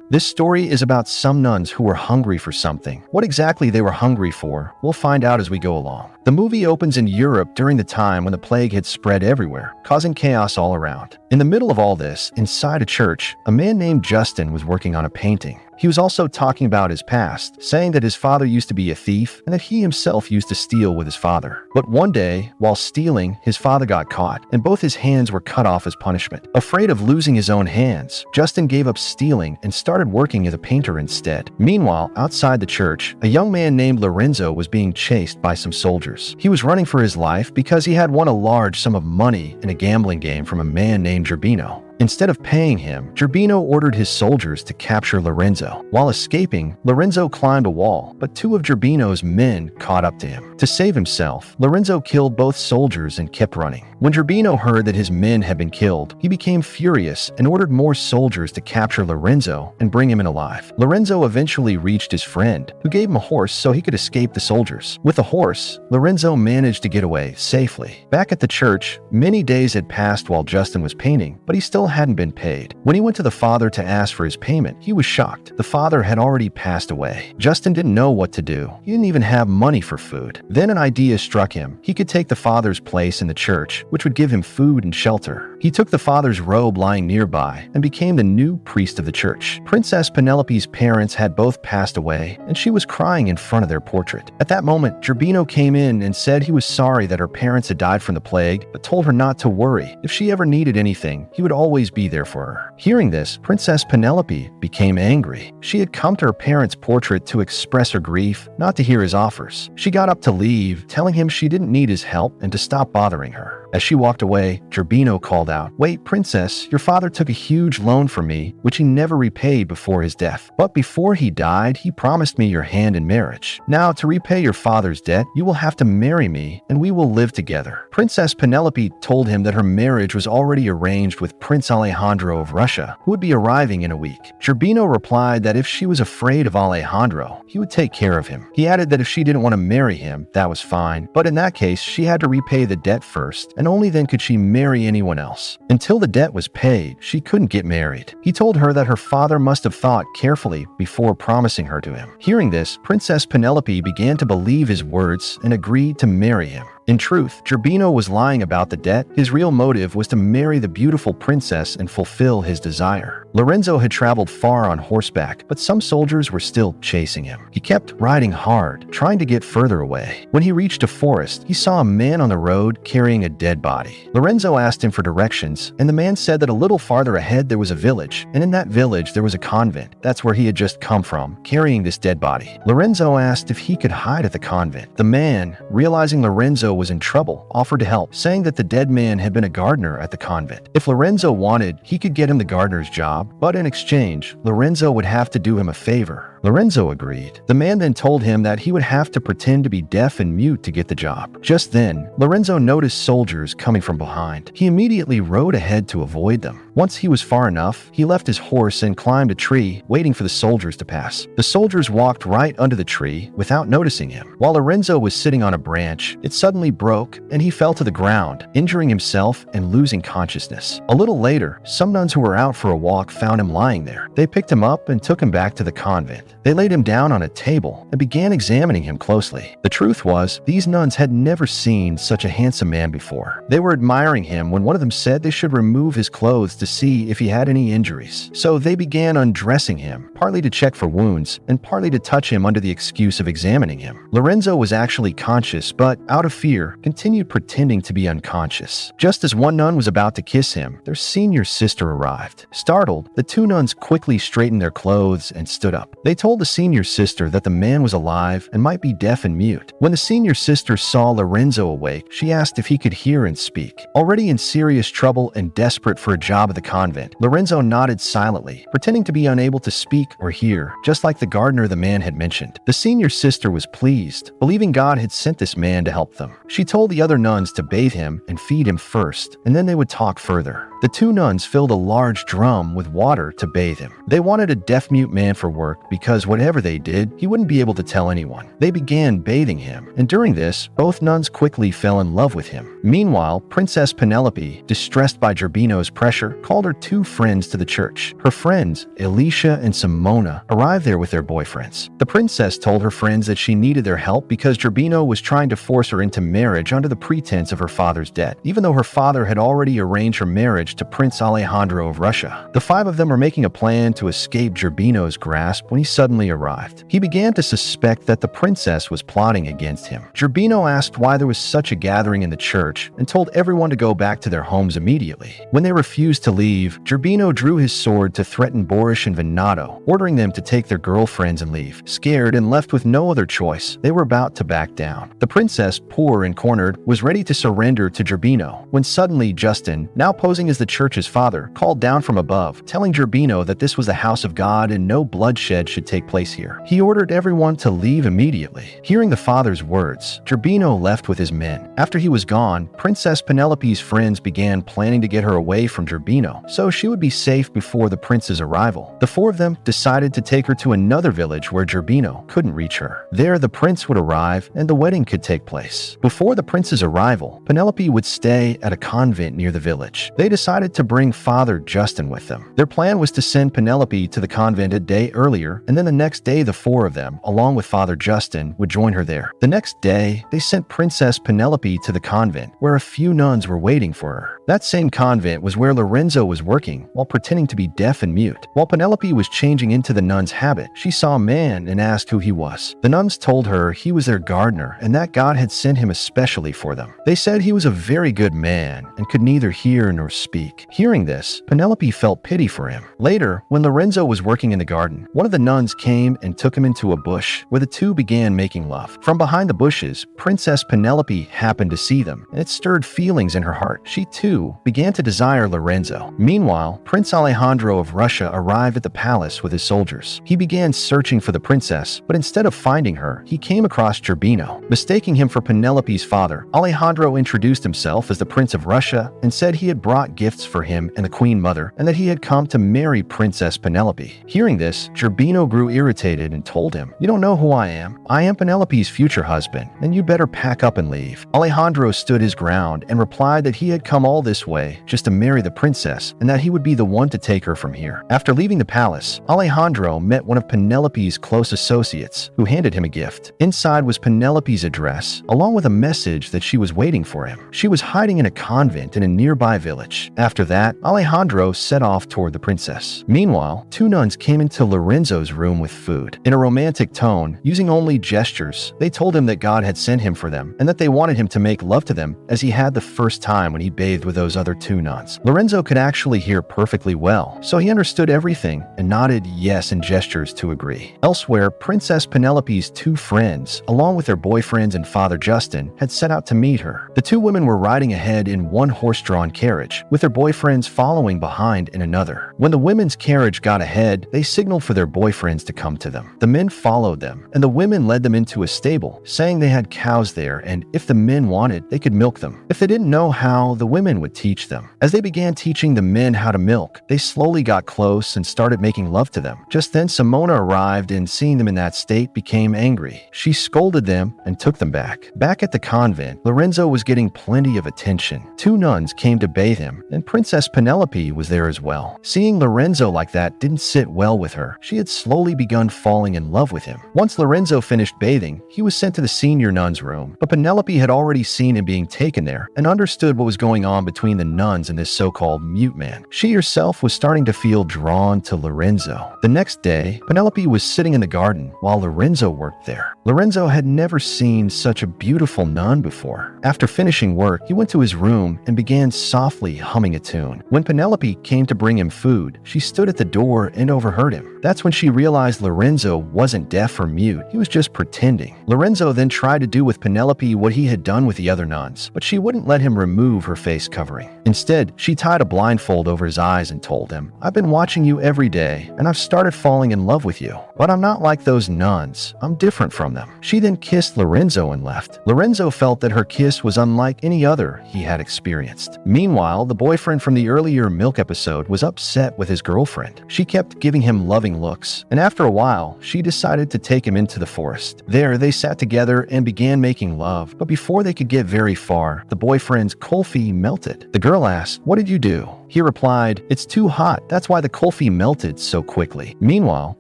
This story is about some nuns who were hungry for something. What exactly they were hungry for, we'll find out as we go along. The movie opens in Europe during the time when the plague had spread everywhere, causing chaos all around. In the middle of all this, inside a church, a man named Justin was working on a painting. He was also talking about his past, saying that his father used to be a thief and that he himself used to steal with his father. But one day, while stealing, his father got caught, and both his hands were cut off as punishment. Afraid of losing his own hands, Justin gave up stealing and started working as a painter instead. Meanwhile, outside the church, a young man named Lorenzo was being chased by some soldiers. He was running for his life because he had won a large sum of money in a gambling game from a man named Gerbino. Instead of paying him, Gerbino ordered his soldiers to capture Lorenzo. While escaping, Lorenzo climbed a wall, but two of Gerbino's men caught up to him. To save himself, Lorenzo killed both soldiers and kept running. When Gerbino heard that his men had been killed, he became furious and ordered more soldiers to capture Lorenzo and bring him in alive. Lorenzo eventually reached his friend, who gave him a horse so he could escape the soldiers. With a horse, Lorenzo managed to get away safely. Back at the church, many days had passed while Justin was painting, but he still hadn't been paid. When he went to the father to ask for his payment, he was shocked. The father had already passed away. Justin didn't know what to do. He didn't even have money for food. Then an idea struck him. He could take the father's place in the church, which would give him food and shelter. He took the father's robe lying nearby and became the new priest of the church. Princess Penelope's parents had both passed away, and she was crying in front of their portrait. At that moment, Gerbino came in and said he was sorry that her parents had died from the plague, but told her not to worry. If she ever needed anything, he would always be there for her. Hearing this, Princess Penelope became angry. She had come to her parents' portrait to express her grief, not to hear his offers. She got up to leave, telling him she didn't need his help and to stop bothering her. As she walked away, Gerbino called out, "Wait, princess, your father took a huge loan from me, which he never repaid before his death. But before he died, he promised me your hand in marriage. Now, to repay your father's debt, you will have to marry me, and we will live together." Princess Penelope told him that her marriage was already arranged with Prince Alejandro of Russia, who would be arriving in a week. Gerbino replied that if she was afraid of Alejandro, he would take care of him. He added that if she didn't want to marry him, that was fine, but in that case, she had to repay the debt first, and only then could she marry anyone else. Until the debt was paid, she couldn't get married. He told her that her father must have thought carefully before promising her to him. Hearing this, Princess Penelope began to believe his words and agreed to marry him. In truth, Gerbino was lying about the debt. His real motive was to marry the beautiful princess and fulfill his desire. Lorenzo had traveled far on horseback, but some soldiers were still chasing him. He kept riding hard, trying to get further away. When he reached a forest, he saw a man on the road carrying a dead body. Lorenzo asked him for directions, and the man said that a little farther ahead there was a village, and in that village there was a convent. That's where he had just come from, carrying this dead body. Lorenzo asked if he could hide at the convent. The man, realizing Lorenzo was in trouble, offered to help, saying that the dead man had been a gardener at the convent. If Lorenzo wanted, he could get him the gardener's job, but in exchange, Lorenzo would have to do him a favor. Lorenzo agreed. The man then told him that he would have to pretend to be deaf and mute to get the job. Just then, Lorenzo noticed soldiers coming from behind. He immediately rode ahead to avoid them. Once he was far enough, he left his horse and climbed a tree, waiting for the soldiers to pass. The soldiers walked right under the tree without noticing him. While Lorenzo was sitting on a branch, it suddenly broke and he fell to the ground, injuring himself and losing consciousness. A little later, some nuns who were out for a walk found him lying there. They picked him up and took him back to the convent. They laid him down on a table and began examining him closely. The truth was, these nuns had never seen such a handsome man before. They were admiring him when one of them said they should remove his clothes to see if he had any injuries. So they began undressing him, partly to check for wounds and partly to touch him under the excuse of examining him. Lorenzo was actually conscious, but out of fear, continued pretending to be unconscious. Just as one nun was about to kiss him, their senior sister arrived. Startled, the two nuns quickly straightened their clothes and stood up. They told the senior sister that the man was alive and might be deaf and mute. When the senior sister saw Lorenzo awake, she asked if he could hear and speak. Already in serious trouble and desperate for a job at the convent, Lorenzo nodded silently, pretending to be unable to speak or hear, just like the gardener the man had mentioned. The senior sister was pleased, believing God had sent this man to help them. She told the other nuns to bathe him and feed him first, and then they would talk further. The two nuns filled a large drum with water to bathe him. They wanted a deaf-mute man for work because because whatever they did, he wouldn't be able to tell anyone. They began bathing him, and during this, both nuns quickly fell in love with him. Meanwhile, Princess Penelope, distressed by Gerbino's pressure, called her two friends to the church. Her friends, Alicia and Simona, arrived there with their boyfriends. The princess told her friends that she needed their help because Gerbino was trying to force her into marriage under the pretense of her father's debt, even though her father had already arranged her marriage to Prince Alejandro of Russia. The five of them were making a plan to escape Gerbino's grasp when he suddenly arrived. He began to suspect that the princess was plotting against him. Gerbino asked why there was such a gathering in the church and told everyone to go back to their homes immediately. When they refused to leave, Gerbino drew his sword to threaten Boris and Venato, ordering them to take their girlfriends and leave. Scared and left with no other choice, they were about to back down. The princess, poor and cornered, was ready to surrender to Gerbino when suddenly Justin, now posing as the church's father, called down from above, telling Gerbino that this was the house of God and no bloodshed should take place here. He ordered everyone to leave immediately. Hearing the father's words, Gerbino left with his men. After he was gone, Princess Penelope's friends began planning to get her away from Gerbino so she would be safe before the prince's arrival. The four of them decided to take her to another village where Gerbino couldn't reach her. There, the prince would arrive and the wedding could take place. Before the prince's arrival, Penelope would stay at a convent near the village. They decided to bring Father Justin with them. Their plan was to send Penelope to the convent a day earlier, and then the next day the four of them, along with Father Justin, would join her there. The next day, they sent Princess Penelope to the convent, where a few nuns were waiting for her. That same convent was where Lorenzo was working while pretending to be deaf and mute. While Penelope was changing into the nun's habit, she saw a man and asked who he was. The nuns told her he was their gardener and that God had sent him especially for them. They said he was a very good man and could neither hear nor speak. Hearing this, Penelope felt pity for him. Later, when Lorenzo was working in the garden, one of the nuns came and took him into a bush where the two began making love. From behind the bushes, Princess Penelope happened to see them, and it stirred feelings in her heart. She too began to desire Lorenzo. Meanwhile, Prince Alejandro of Russia arrived at the palace with his soldiers. He began searching for the princess, but instead of finding her, he came across Gerbino. Mistaking him for Penelope's father, Alejandro introduced himself as the Prince of Russia and said he had brought gifts for him and the Queen Mother, and that he had come to marry Princess Penelope. Hearing this, Gerbino grew irritated and told him, "You don't know who I am. I am Penelope's future husband, and you'd better pack up and leave." Alejandro stood his ground and replied that he had come all this way just to marry the princess and that he would be the one to take her from here. After leaving the palace, Alejandro met one of Penelope's close associates who handed him a gift. Inside was Penelope's address, along with a message that she was waiting for him. She was hiding in a convent in a nearby village. After that, Alejandro set off toward the princess. Meanwhile, two nuns came into Lorenzo's room with food. In a romantic tone, using only gestures, they told him that God had sent him for them and that they wanted him to make love to them as he had the first time when he bathed with those other two nuns. Lorenzo could actually hear perfectly well, so he understood everything and nodded yes in gestures to agree. Elsewhere, Princess Penelope's two friends, along with their boyfriends and Father Justin, had set out to meet her. The two women were riding ahead in one horse-drawn carriage, with their boyfriends following behind in another. When the women's carriage got ahead, they signaled for their boyfriends to come to them. The men followed them, and the women led them into a stable, saying they had cows there and if the men wanted, they could milk them. If they didn't know how, the women would teach them. As they began teaching the men how to milk, they slowly got close and started making love to them. Just then, Simona arrived and seeing them in that state became angry. She scolded them and took them back. Back at the convent, Lorenzo was getting plenty of attention. Two nuns came to bathe him, and Princess Penelope was there as well. Seeing Lorenzo like that didn't sit well with her. She had slowly begun falling in love with him. Once Lorenzo finished bathing, he was sent to the senior nun's room, but Penelope had already seen him being taken there and understood what was going on between the nuns and this so-called mute man. She herself was starting to feel drawn to Lorenzo. The next day, Penelope was sitting in the garden while Lorenzo worked there. Lorenzo had never seen such a beautiful nun before. After finishing work, he went to his room and began softly humming a tune. When Penelope came to bring him food, she stood at the door and overheard him. That's when she realized Lorenzo wasn't deaf or mute, he was just pretending. Lorenzo then tried to do with Penelope what he had done with the other nuns, but she wouldn't let him remove her face covering. Instead, she tied a blindfold over his eyes and told him, "I've been watching you every day, and I've started falling in love with you. But I'm not like those nuns. I'm different from them." She then kissed Lorenzo and left. Lorenzo felt that her kiss was unlike any other he had experienced. Meanwhile, the boyfriend from the earlier milk episode was upset with his girlfriend. She kept giving him loving looks, and and after a while, she decided to take him into the forest. There, they sat together and began making love, but before they could get very far, the boyfriend's kulfi melted. The girl asked, "What did you do?" He replied, "It's too hot. That's why the kulfi melted so quickly." Meanwhile,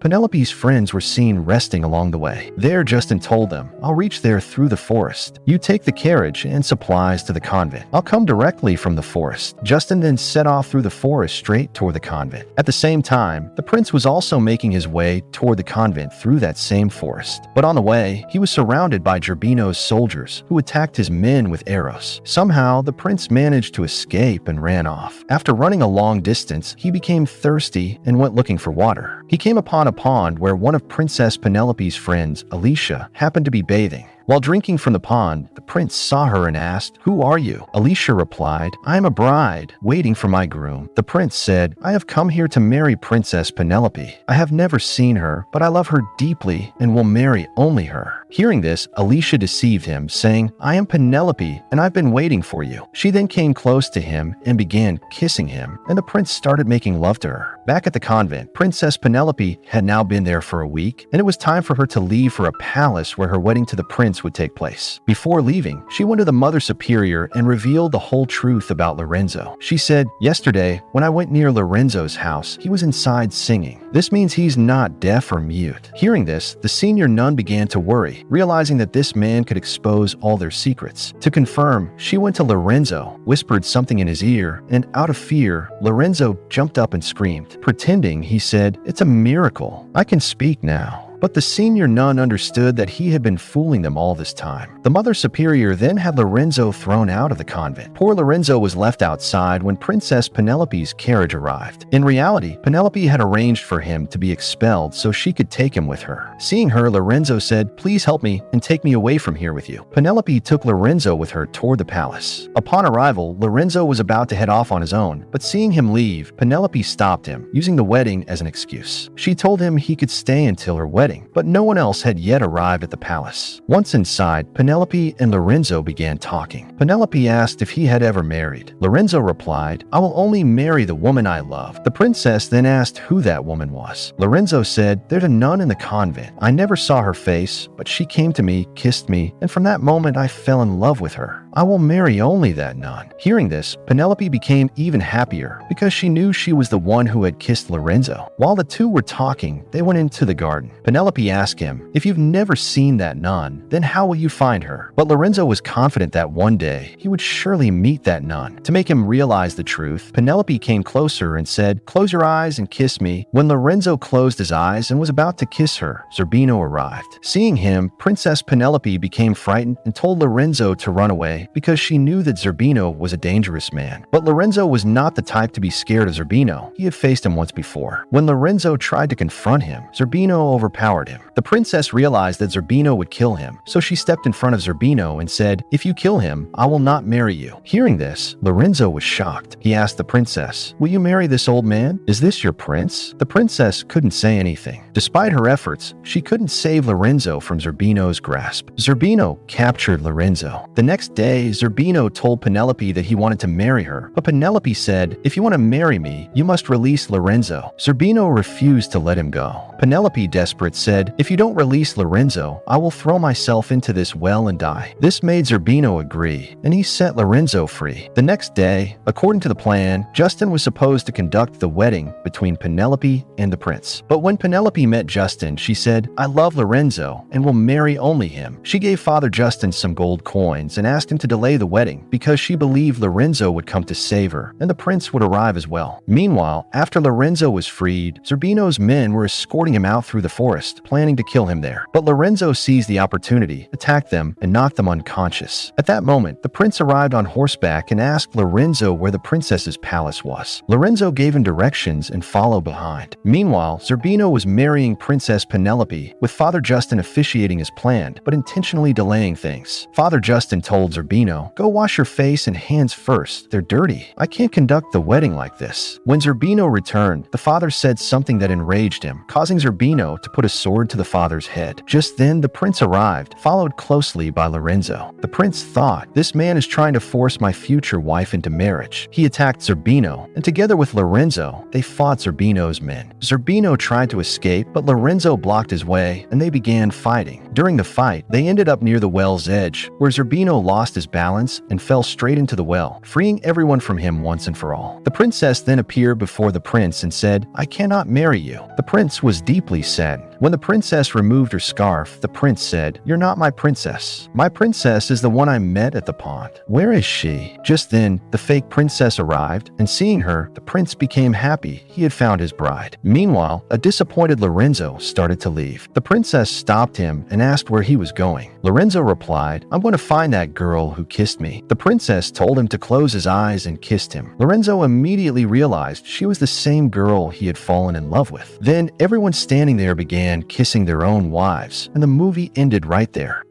Penelope's friends were seen resting along the way. There, Justin told them, "I'll reach there through the forest. You take the carriage and supplies to the convent. I'll come directly from the forest." Justin then set off through the forest straight toward the convent. At the same time, the prince was also making his way toward the convent through that same forest. But on the way, he was surrounded by Zerbino's soldiers, who attacked his men with arrows. Somehow, the prince managed to escape and ran off. After running a long distance, he became thirsty and went looking for water. He came upon a pond where one of Princess Penelope's friends, Alicia, happened to be bathing. While drinking from the pond, the prince saw her and asked, "Who are you?" Alicia replied, "I am a bride, waiting for my groom." The prince said, "I have come here to marry Princess Penelope. I have never seen her, but I love her deeply and will marry only her." Hearing this, Alicia deceived him, saying, "I am Penelope, and I've been waiting for you." She then came close to him and began kissing him, and the prince started making love to her. Back at the convent, Princess Penelope had now been there for a week, and it was time for her to leave for a palace where her wedding to the prince would take place. Before leaving, she went to the Mother Superior and revealed the whole truth about Lorenzo. She said, "Yesterday, when I went near Lorenzo's house, he was inside singing. This means he's not deaf or mute." Hearing this, the senior nun began to worry, realizing that this man could expose all their secrets. To confirm, she went to Lorenzo, whispered something in his ear, and out of fear, Lorenzo jumped up and screamed. Pretending, he said, "It's a miracle. I can speak now." But the senior nun understood that he had been fooling them all this time. The Mother Superior then had Lorenzo thrown out of the convent. Poor Lorenzo was left outside when Princess Penelope's carriage arrived. In reality, Penelope had arranged for him to be expelled so she could take him with her. Seeing her, Lorenzo said, "Please help me and take me away from here with you." Penelope took Lorenzo with her toward the palace. Upon arrival, Lorenzo was about to head off on his own, but seeing him leave, Penelope stopped him, using the wedding as an excuse. She told him he could stay until her wedding, but no one else had yet arrived at the palace. Once inside, Penelope and Lorenzo began talking. Penelope asked if he had ever married. Lorenzo replied, "I will only marry the woman I love." The princess then asked who that woman was. Lorenzo said, "There's a nun in the convent. I never saw her face, but she came to me, kissed me, and from that moment I fell in love with her. I will marry only that nun." Hearing this, Penelope became even happier because she knew she was the one who had kissed Lorenzo. While the two were talking, they went into the garden. Penelope asked him, "If you've never seen that nun, then how will you find her?" But Lorenzo was confident that one day he would surely meet that nun. To make him realize the truth, Penelope came closer and said, "Close your eyes and kiss me." When Lorenzo closed his eyes and was about to kiss her, Zerbino arrived. Seeing him, Princess Penelope became frightened and told Lorenzo to run away because she knew that Zerbino was a dangerous man. But Lorenzo was not the type to be scared of Zerbino. He had faced him once before. When Lorenzo tried to confront him, Zerbino overpowered him. The princess realized that Zerbino would kill him, so she stepped in front of Zerbino and said, "If you kill him, I will not marry you." Hearing this, Lorenzo was shocked. He asked the princess, "Will you marry this old man? Is this your prince?" The princess couldn't say anything. Despite her efforts, she couldn't save Lorenzo from Zerbino's grasp. Zerbino captured Lorenzo. The next day, Zerbino told Penelope that he wanted to marry her, but Penelope said, "If you want to marry me, you must release Lorenzo." Zerbino refused to let him go. Penelope, desperate, said, "If you don't release Lorenzo, I will throw myself into this well and die." This made Zerbino agree, and he set Lorenzo free. The next day, according to the plan, Justin was supposed to conduct the wedding between Penelope and the prince. But when Penelope met Justin, she said, "I love Lorenzo and will marry only him." She gave Father Justin some gold coins and asked him to delay the wedding because she believed Lorenzo would come to save her and the prince would arrive as well. Meanwhile, after Lorenzo was freed, Zerbino's men were escorting him out through the forest, planning to kill him there. But Lorenzo seized the opportunity, attacked them, and knocked them unconscious. At that moment, the prince arrived on horseback and asked Lorenzo where the princess's palace was. Lorenzo gave him directions and followed behind. Meanwhile, Zerbino was marrying Princess Penelope, with Father Justin officiating as planned, but intentionally delaying things. Father Justin told Zerbino Zerbino, "Go wash your face and hands first. They're dirty. I can't conduct the wedding like this." When Zerbino returned, the father said something that enraged him, causing Zerbino to put a sword to the father's head. Just then, the prince arrived, followed closely by Lorenzo. The prince thought, "This man is trying to force my future wife into marriage." He attacked Zerbino, and together with Lorenzo, they fought Zerbino's men. Zerbino tried to escape, but Lorenzo blocked his way, and they began fighting. During the fight, they ended up near the well's edge, where Zerbino lost his balance and fell straight into the well, freeing everyone from him once and for all. The princess then appeared before the prince and said, "I cannot marry you." The prince was deeply sad. When the princess removed her scarf, the prince said, "You're not my princess. My princess is the one I met at the pond. Where is she?" Just then, the fake princess arrived, and seeing her, the prince became happy he had found his bride. Meanwhile, a disappointed Lorenzo started to leave. The princess stopped him and asked where he was going. Lorenzo replied, "I'm going to find that girl who kissed me." The princess told him to close his eyes and kissed him. Lorenzo immediately realized she was the same girl he had fallen in love with. Then everyone standing there began kissing their own wives, and the movie ended right there.